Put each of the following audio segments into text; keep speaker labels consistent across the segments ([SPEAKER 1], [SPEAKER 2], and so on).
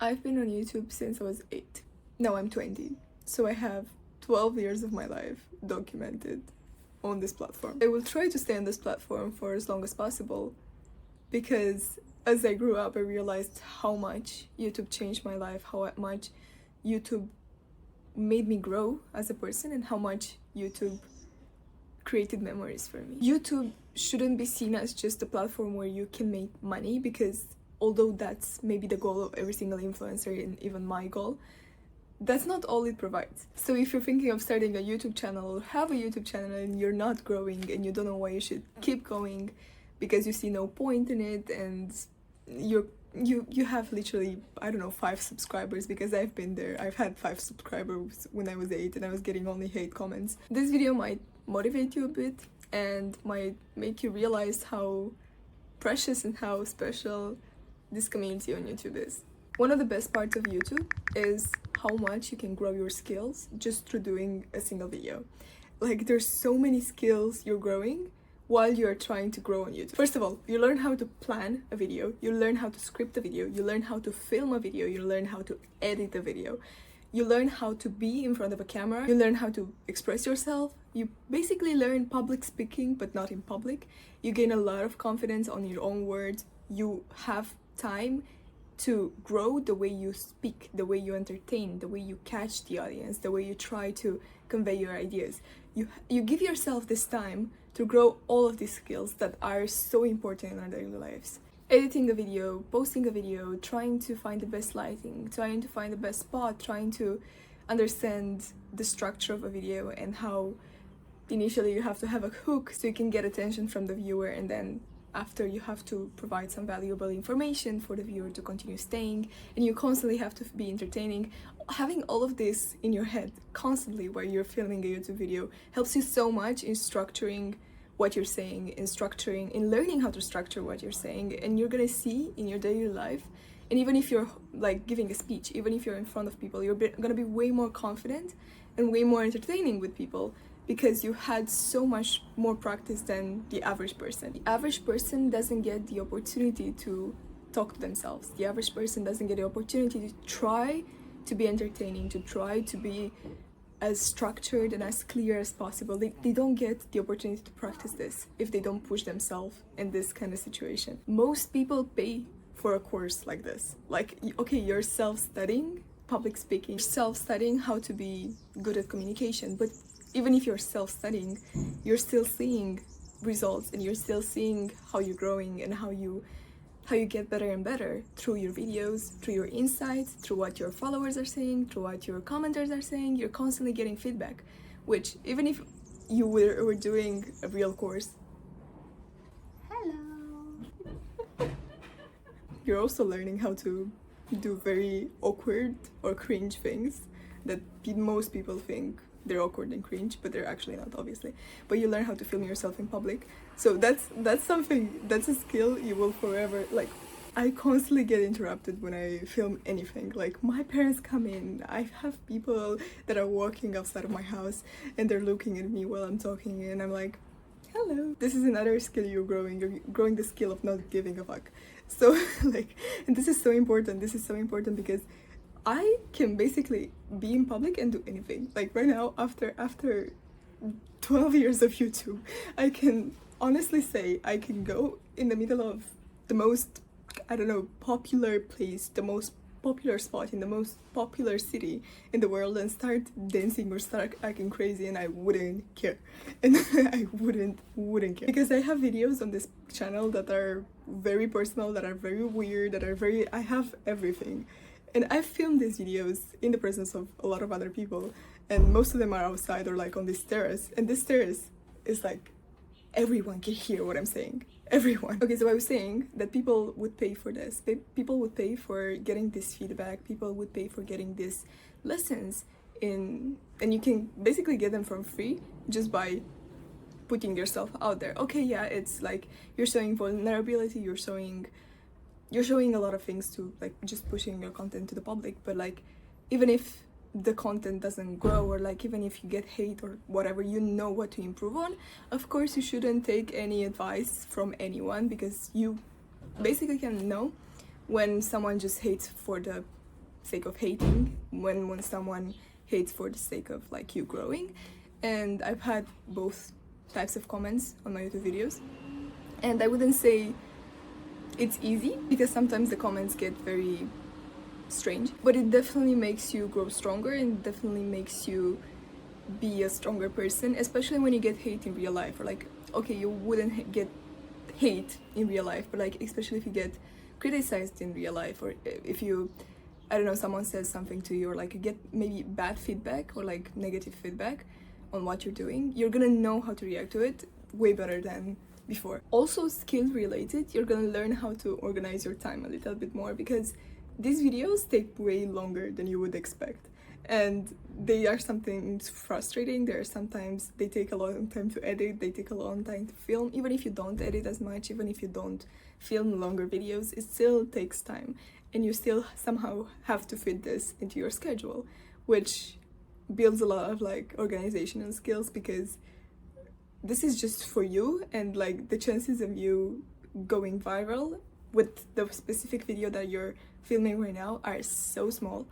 [SPEAKER 1] I've been on YouTube since I was 8. Now I'm 20. So I have 12 years of my life documented on this platform. I will try to stay on this platform for as long as possible because as I grew up, I realized how much YouTube changed my life, how much YouTube made me grow as a person, and how much YouTube created memories for me. YouTube shouldn't be seen as just a platform where you can make money, because although that's maybe the goal of every single influencer and even my goal, that's not all it provides. So if you're thinking of starting a YouTube channel or have a YouTube channel and you're not growing and you don't know why you should keep going because you see no point in it, and you have literally, I don't know, 5 subscribers, because I've been there. I've had 5 subscribers when I was 8 and I was getting only hate comments. This video might motivate you a bit and might make you realize how precious and how special this community on YouTube is. One of the best parts of YouTube is how much you can grow your skills just through doing a single video. Like, there's so many skills you're growing while you're trying to grow on YouTube. First of all, you learn how to plan a video, you learn how to script a video, you learn how to film a video, you learn how to edit a video, you learn how to be in front of a camera, you learn how to express yourself, you basically learn public speaking, but not in public. You gain a lot of confidence on your own words, you have time to grow the way you speak, the way you entertain, the way you catch the audience, the way you try to convey your ideas. You give yourself this time to grow all of these skills that are so important in our daily lives. Editing a video, posting a video, trying to find the best lighting, trying to find the best spot, trying to understand the structure of a video and how initially you have to have a hook so you can get attention from the viewer, and then after you have to provide some valuable information for the viewer to continue staying, and you constantly have to be entertaining. Having all of this in your head constantly while you're filming a YouTube video helps you so much in structuring what you're saying, in learning how to structure what you're saying, and you're gonna see in your daily life. And even if you're like giving a speech, even if you're in front of people, you're gonna be way more confident and way more entertaining with people, because you had so much more practice than the average person. The average person doesn't get the opportunity to talk to themselves. The average person doesn't get the opportunity to try to be entertaining, to try to be as structured and as clear as possible. They don't get the opportunity to practice this if they don't push themselves in this kind of situation. Most people pay for a course like this. Like, okay, you're self-studying public speaking, self-studying how to be good at communication, but even if you're self-studying, you're still seeing results, and you're still seeing how you're growing and how you get better and better through your videos, through your insights, through what your followers are saying, through what your commenters are saying. You're constantly getting feedback, which even if you were doing a real course, hello, you're also learning how to do very awkward or cringe things that most people think they're awkward and cringe, but they're actually not, obviously. But you learn how to film yourself in public. So that's a skill you will forever, like, I constantly get interrupted when I film anything. Like, my parents come in, I have people that are walking outside of my house and they're looking at me while I'm talking, and I'm like, hello. This is another skill you're growing the skill of not giving a fuck. So like, and this is so important because I can basically be in public and do anything. Like, right now, after 12 years of YouTube, I can honestly say I can go in the middle of the most, I don't know, popular place, the most popular spot in the most popular city in the world, and start dancing or start acting crazy, and I wouldn't care. And I wouldn't care. Because I have videos on this channel that are very personal, that are very weird, I have everything. And I've filmed these videos in the presence of a lot of other people, and most of them are outside or like on this terrace, and this terrace is like, everyone can hear what I'm saying. Everyone. Okay, so I was saying that people would pay for this. People would pay for getting this feedback, people would pay for getting these lessons and you can basically get them for free just by putting yourself out there. Okay, yeah, it's like you're showing vulnerability, you're showing a lot of things to, like, just pushing your content to the public, but like, even if the content doesn't grow, or like even if you get hate or whatever, you know what to improve on. Of course, you shouldn't take any advice from anyone, because you basically can know when someone just hates for the sake of hating, when someone hates for the sake of like you growing. And I've had both types of comments on my YouTube videos, and I wouldn't say it's easy, because sometimes the comments get very strange, but it definitely makes you grow stronger, and definitely makes you be a stronger person, especially when you get hate in real life. Or like, okay, you wouldn't get hate in real life, but like especially if you get criticized in real life, or if you, I don't know, someone says something to you, or like you get maybe bad feedback or like negative feedback on what you're doing, you're gonna know how to react to it way better than before. Also, skill related, you're gonna learn how to organize your time a little bit more, because these videos take way longer than you would expect, and they are sometimes frustrating. There are sometimes they take a long time to edit, they take a long time to film. Even if you don't edit as much, even if you don't film longer videos, it still takes time, and you still somehow have to fit this into your schedule, which builds a lot of like organizational skills, because this is just for you, and like the chances of you going viral with the specific video that you're filming right now are so small,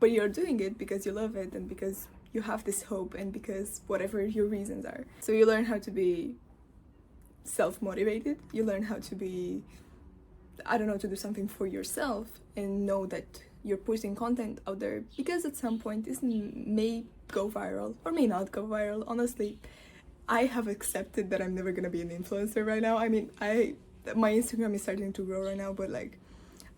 [SPEAKER 1] but you're doing it because you love it, and because you have this hope, and because whatever your reasons are. So you learn how to be self-motivated, you learn how to be, I don't know, to do something for yourself, and know that you're putting content out there, because at some point this may go viral or may not go viral. Honestly, I have accepted that I'm never gonna be an influencer right now. I mean, my Instagram is starting to grow right now, but like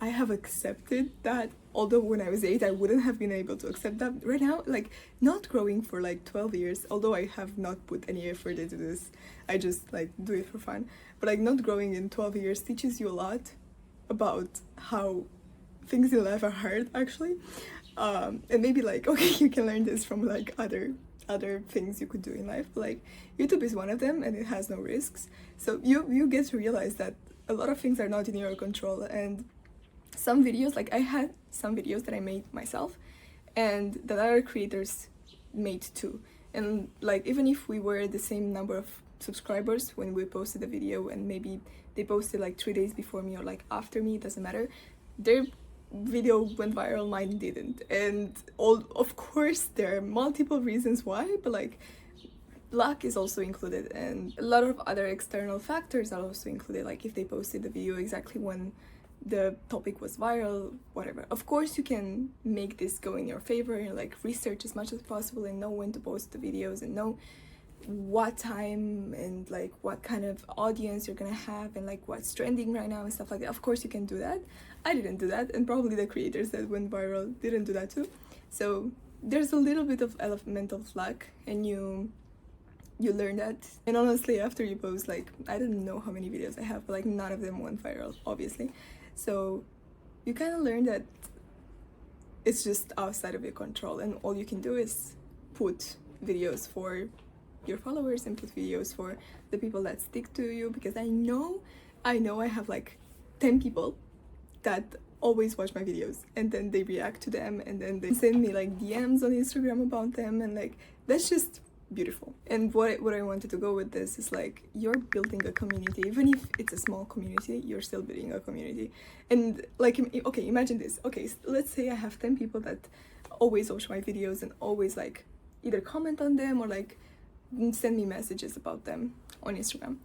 [SPEAKER 1] I have accepted that, although when I was 8 I wouldn't have been able to accept that. Right now, like, not growing for like 12 years, although I have not put any effort into this, I just like do it for fun, but like not growing in 12 years teaches you a lot about how things in life are hard, actually. And maybe like, okay, you can learn this from like other things you could do in life, but like YouTube is one of them, and it has no risks. So you get to realize that a lot of things are not in your control. And some videos, like I had some videos that I made myself and that other creators made too, and like even if we were the same number of subscribers when we posted the video, and maybe they posted like 3 days before me or like after me, it doesn't matter, their video went viral, mine didn't. And all, of course there are multiple reasons why, but like luck is also included, and a lot of other external factors are also included, like if they posted the video exactly when the topic was viral, whatever. Of course you can make this go in your favor, and like research as much as possible, and know when to post the videos, and know what time, and like what kind of audience you're gonna have, and like what's trending right now and stuff like that. Of course you can do that. I didn't do that, and probably the creators that went viral didn't do that too. So there's a little bit of element of luck, and you learn that. And honestly, after you post, like, I don't know how many videos I have, but like none of them went viral, obviously. So you kind of learn that it's just outside of your control, and all you can do is put videos for your followers and put videos for the people that stick to you. Because I know I have like 10 people that always watch my videos, and then they react to them, and then they send me like DMs on Instagram about them, and like that's just beautiful. And what I wanted to go with this is like, you're building a community. Even if it's a small community, you're still building a community. And like, okay, imagine this. Okay, let's say I have 10 people that always watch my videos and always like either comment on them or like send me messages about them on Instagram.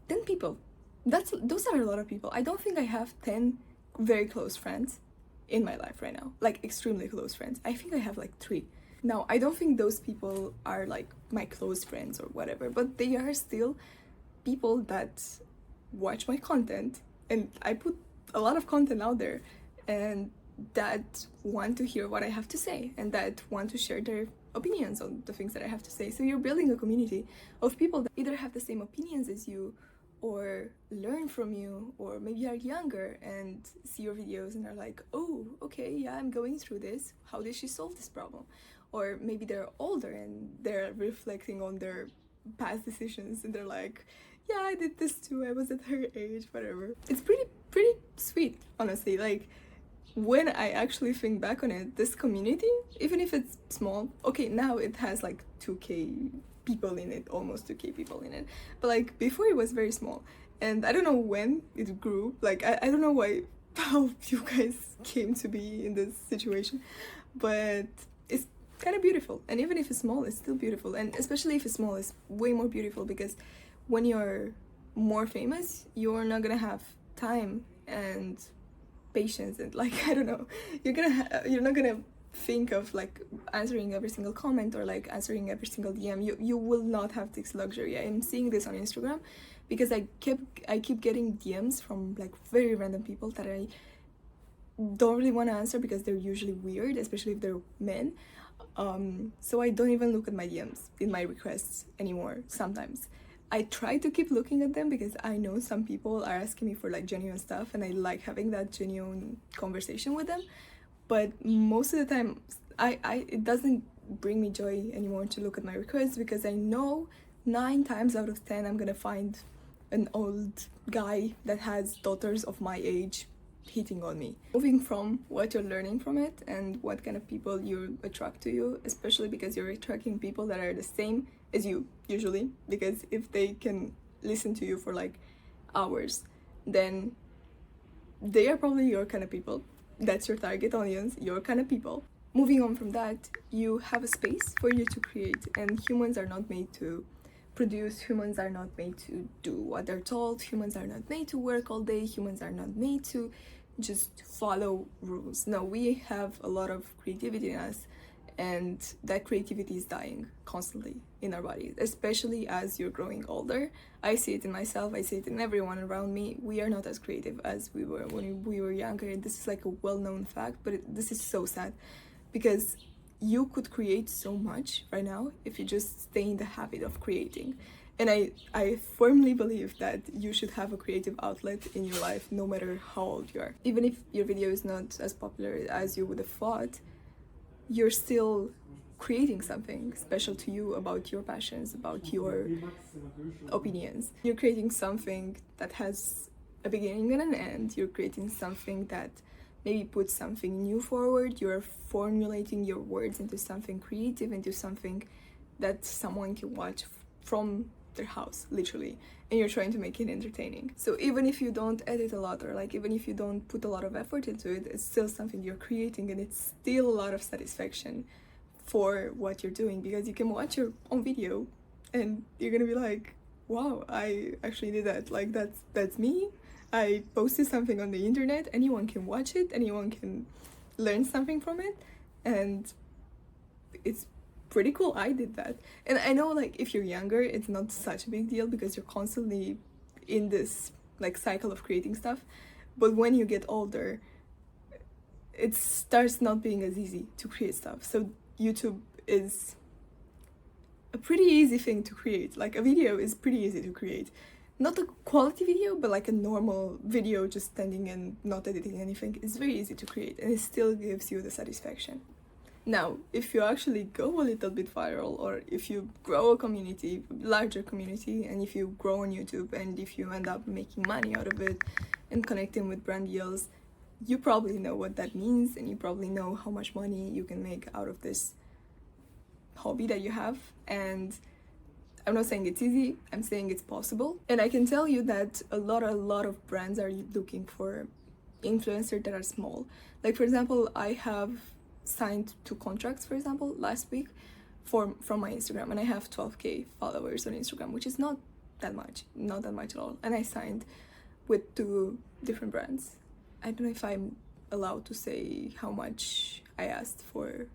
[SPEAKER 1] 10 people, those are a lot of people. I don't think I have 10 very close friends in my life right now, like extremely close friends. I think I have like 3. Now, I don't think those people are like my close friends or whatever, but they are still people that watch my content, and I put a lot of content out there, and that want to hear what I have to say, and that want to share their opinions on the things that I have to say. So you're building a community of people that either have the same opinions as you, or learn from you, or maybe are younger and see your videos and are like, oh, okay, yeah, I'm going through this. How did she solve this problem? Or maybe they're older and they're reflecting on their past decisions, and they're like, yeah, I did this too, I was at her age, whatever. It's pretty sweet, honestly. Like, when I actually think back on it, this community, even if it's small, okay, now it has like 2k people in it, almost 2k people in it, but like before it was very small. And I don't know when it grew. Like, I don't know why how you guys came to be in this situation, but it's kind of beautiful. And even if it's small, it's still beautiful. And especially if it's small, it's way more beautiful, because when you're more famous, you're not gonna have time and patience and like, I don't know, you're not gonna think of like answering every single comment or like answering every single DM. You will not have this luxury. I'm seeing this on Instagram because I keep getting DMs from like very random people that I don't really want to answer because they're usually weird, especially if they're men. So I don't even look at my DMs in my requests anymore. Sometimes I try to keep looking at them because I know some people are asking me for like genuine stuff, and I like having that genuine conversation with them. But most of the time, it doesn't bring me joy anymore to look at my requests, because I know 9 times out of 10 I'm gonna find an old guy that has daughters of my age hitting on me. Moving from what you're learning from it and what kind of people you attract to you, especially because you're attracting people that are the same as you usually, because if they can listen to you for like hours, then they are probably your kind of people. That's your target audience, your kind of people. Moving on from that, you have a space for you to create, and humans are not made to produce, humans are not made to do what they're told, humans are not made to work all day, humans are not made to just follow rules. No, we have a lot of creativity in us, and that creativity is dying constantly in our bodies, especially as you're growing older. I see it in myself, I see it in everyone around me. We are not as creative as we were when we were younger. This is like a well-known fact, but this is so sad, because you could create so much right now if you just stay in the habit of creating. And I firmly believe that you should have a creative outlet in your life, no matter how old you are. Even if your video is not as popular as you would have thought, you're still creating something special to you about your passions, about your opinions. You're creating something that has a beginning and an end. You're creating something that maybe puts something new forward. You're formulating your words into something creative, into something that someone can watch from their house, literally, and you're trying to make it entertaining. So even if you don't edit a lot, or like even if you don't put a lot of effort into it, it's still something you're creating, and it's still a lot of satisfaction for what you're doing, because you can watch your own video and you're gonna be like, wow, I actually did that. Like that's me. I posted something on the internet, anyone can watch it, anyone can learn something from it, and it's pretty cool. I did that. And I know like if you're younger, it's not such a big deal because you're constantly in this like cycle of creating stuff, but when you get older, it starts not being as easy to create stuff. So YouTube is a pretty easy thing to create. Like a video is pretty easy to create. Not a quality video, but like a normal video just standing and not editing anything. It's very easy to create, and it still gives you the satisfaction. Now, if you actually go a little bit viral, or if you grow a community, larger community, and if you grow on YouTube, and if you end up making money out of it and connecting with brand deals, you probably know what that means, and you probably know how much money you can make out of this hobby that you have. And I'm not saying it's easy, I'm saying it's possible. And I can tell you that a lot of brands are looking for influencers that are small. Like for example, I have signed 2 contracts, for example, last week from my Instagram, and I have 12k followers on Instagram, which is not that much at all. And I signed with 2 different brands. I don't know if I'm allowed to say how much I asked for.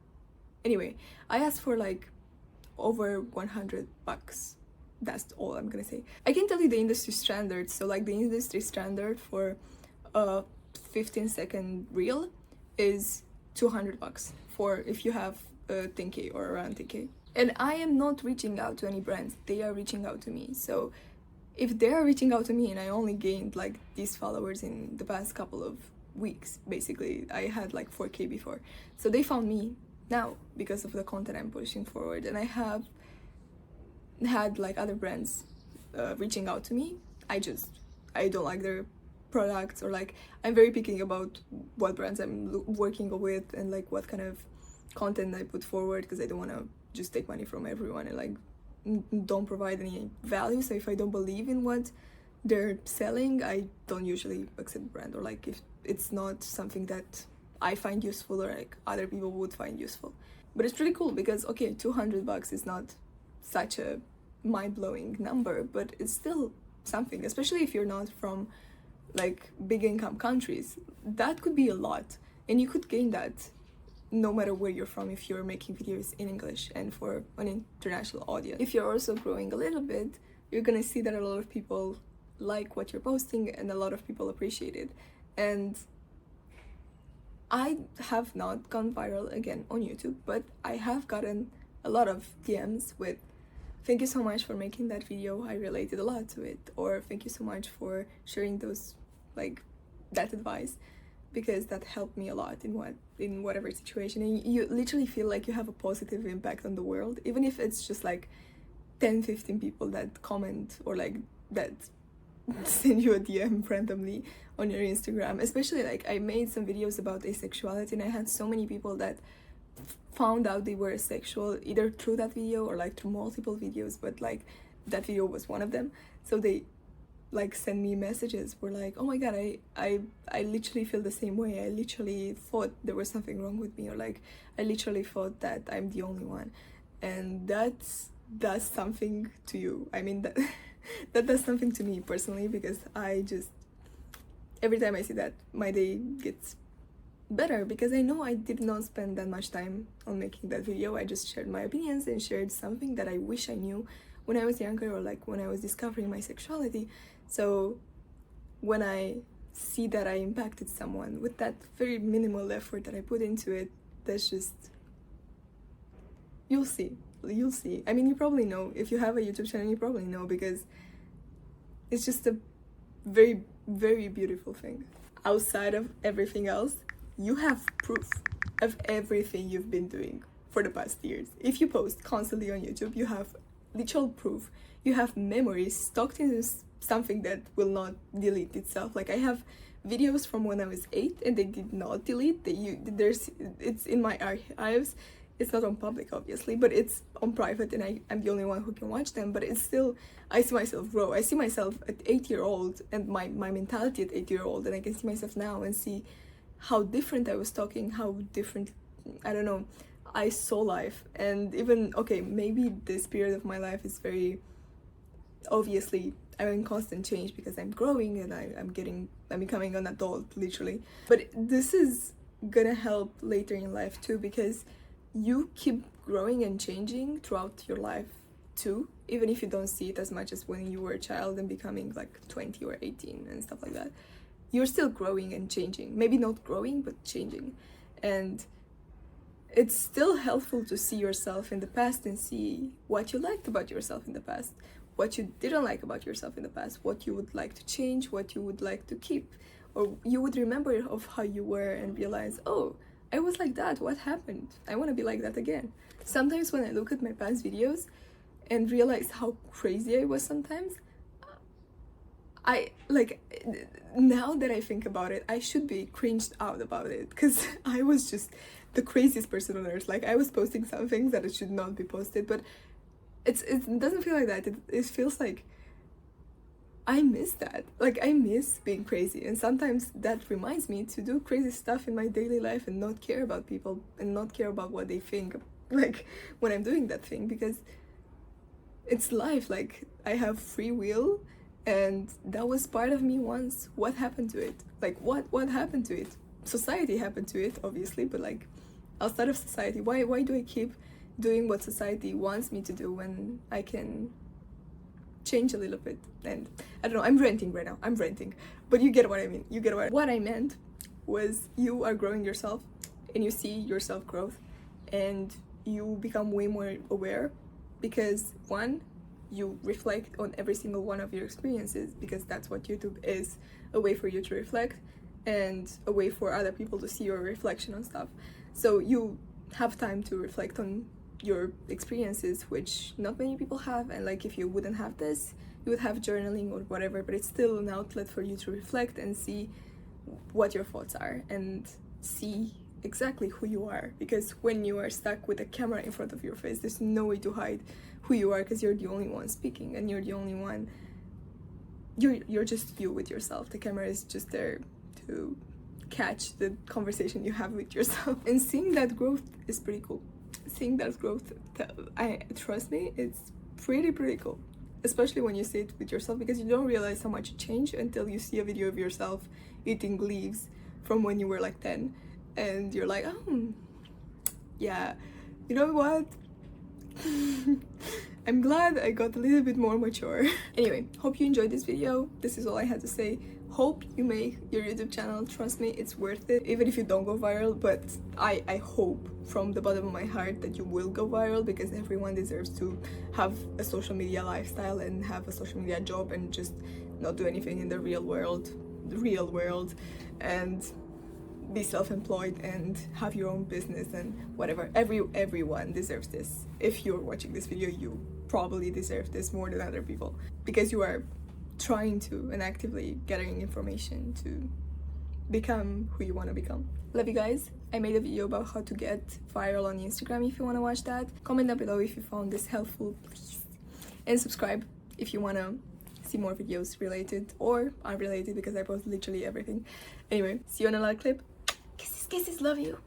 [SPEAKER 1] Anyway, I asked for like over $100. That's all I'm gonna say. I can tell you the industry standard. So like the industry standard for a 15-second reel is $200 for if you have 10k or around 10k. And I am not reaching out to any brands, they are reaching out to me. So if they are reaching out to me, and I only gained like these followers in the past couple of weeks, basically I had like 4k before, so they found me now because of the content I'm pushing forward. And I have had like other brands reaching out to me. I don't like their products, or like I'm very picky about what brands I'm working with and like what kind of content I put forward, because I don't want to just take money from everyone and like don't provide any value. So if I don't believe in what they're selling, I don't usually accept brand, or like if it's not something that I find useful or like other people would find useful. But it's pretty cool because okay, $200 is not such a mind-blowing number, but it's still something, especially if you're not from like big income countries. That could be a lot, and you could gain that no matter where you're from if you're making videos in English and for an international audience. If you're also growing a little bit, you're gonna see that a lot of people like what you're posting and a lot of people appreciate it. And I have not gone viral again on YouTube, but I have gotten a lot of DMs with thank you so much for making that video, I related a lot to it, or thank you so much for sharing those, like, that advice, because that helped me a lot in whatever situation. And you literally feel like you have a positive impact on the world, even if it's just like 10-15 people that comment or like that send you a DM randomly on your Instagram. Especially like I made some videos about asexuality, and I had so many people that found out they were asexual either through that video or like through multiple videos, but like that video was one of them. So they like send me messages were like, oh my god, I literally feel the same way, I literally thought there was something wrong with me, or like I literally thought that I'm the only one. And that's something to you. I mean, that that does something to me personally, because I just, every time I see that, my day gets better, because I know I did not spend that much time on making that video. I just shared my opinions and shared something that I wish I knew when I was younger, or like when I was discovering my sexuality. So when I see that I impacted someone with that very minimal effort that I put into it, that's just, you'll see. I mean, you probably know, if you have a YouTube channel, you probably know, because it's just a very, very beautiful thing. Outside of everything else, you have proof of everything you've been doing for the past years. If you post constantly on YouTube, you have literal proof. You have memories stocked in something that will not delete itself. Like, I have videos from when I was 8 and they did not delete. It's in my archives. It's not on public, obviously, but it's on private, and I'm the only one who can watch them. But it's still, I see myself grow. I see myself at 8-year-old and my mentality at 8-year-old, and I can see myself now and see how different I was talking, how different, I don't know, I saw life. And even, okay, maybe this period of my life is very, obviously, I'm in constant change because I'm growing and I'm becoming an adult, literally. But this is gonna help later in life too, because you keep growing and changing throughout your life too, even if you don't see it as much as when you were a child and becoming like 20 or 18 and stuff like that. You're still growing and changing. Maybe not growing, but changing. And it's still helpful to see yourself in the past and see what you liked about yourself in the past, what you didn't like about yourself in the past, what you would like to change, what you would like to keep, or you would remember of how you were and realize, oh, I was like that, what happened? I want to be like that again. Sometimes when I look at my past videos and realize how crazy I was sometimes, I, like, now that I think about it, I should be cringed out about it, because I was just the craziest person on earth. Like, I was posting some things that it should not be posted, but it doesn't feel like that. It feels like I miss that. Like, I miss being crazy, and sometimes that reminds me to do crazy stuff in my daily life and not care about people and not care about what they think, like, when I'm doing that thing, because it's life. Like, I have free will, and that was part of me once. What happened to it? Like, what happened to it? Society happened to it, obviously, but like, outside of society, why do I keep doing what society wants me to do when I can change a little bit? And I don't know, I'm ranting right now, but you get what I mean. What I meant was, you are growing yourself and you see yourself growth and you become way more aware, because one, you reflect on every single one of your experiences, because that's what YouTube is, a way for you to reflect and a way for other people to see your reflection on stuff. So you have time to reflect on your experiences, which not many people have. And like, if you wouldn't have this, you would have journaling or whatever, but it's still an outlet for you to reflect and see what your thoughts are and see exactly who you are. Because when you are stuck with a camera in front of your face, there's no way to hide who you are, because you're the only one speaking and you're the only one you're just you with yourself. The camera is just there to catch the conversation you have with yourself. And seeing that growth is pretty cool. Seeing that growth, trust me, it's pretty cool. Especially when you see it with yourself, because you don't realize how much you change until you see a video of yourself eating leaves from when you were like 10, and you're like, oh yeah, you know what, I'm glad I got a little bit more mature. Anyway, hope you enjoyed this video. This is all I had to say. Hope you make your YouTube channel. Trust me, it's worth it, even if you don't go viral. But I hope from the bottom of my heart that you will go viral, because everyone deserves to have a social media lifestyle and have a social media job and just not do anything in the real world, and be self-employed and have your own business and whatever. Everyone deserves this. If you're watching this video, you probably deserve this more than other people, because you are trying to and actively gathering information to become who you want to become. Love you guys. I made a video about how to get viral on Instagram if you want to watch that. Comment down below if you found this helpful, please, and subscribe if you want to see more videos related or unrelated, because I post literally everything. Anyway, see you on another clip. Kisses, love you.